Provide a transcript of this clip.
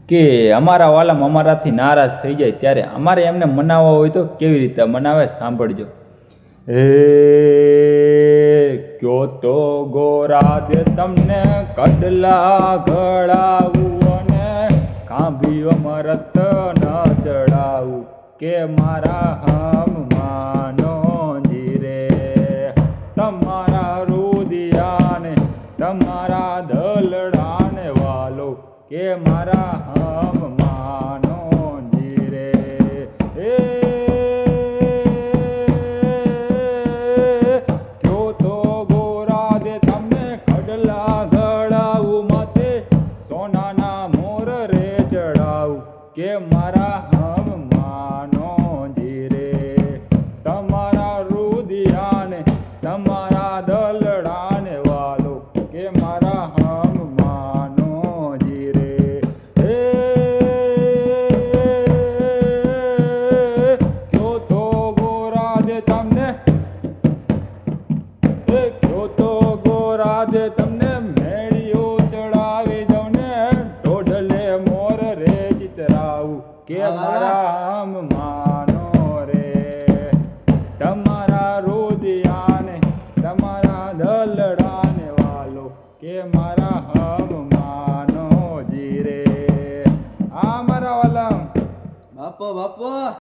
કે અમારા વાલમ અમારાથી નારાજ થઈ જાય ત્યારે અમારે એમને મનાવવા હોય તો કેવી રીતે મનાવે સાંભળજો. હે કયો તો ગોરા દે તમને કડલા ઘડાવું અને કાંભી અમરત ન ચડાવું કે મારા હમ માનો જીરે તમારા રુદિયાને તમારા દલડાને વાલો કે મારા હમ માનો જીરે. એ કયો તો ગોરા દે તમને કડલા ઘડાવું માથે સોનાના મોર રે ચડાવું કે મારા હમ માનો જીરે તમારા રુદિયાને તમારા દલડાને વાલો કે મારા હમ માનો જીરે. હે કયો તો ગોરા દે તમને કયો તો ગોરા દે તમને મેળીઓ ચડાવી દઉં ને ઢોઢલે મોર રે ચિતરાવું કે મારા હમ માનો રે તમારા રુદિયાને તમારા દલડાને વાલો કે મારા હમ માનો જીરે. આ મારા વાલા બાપો બાપો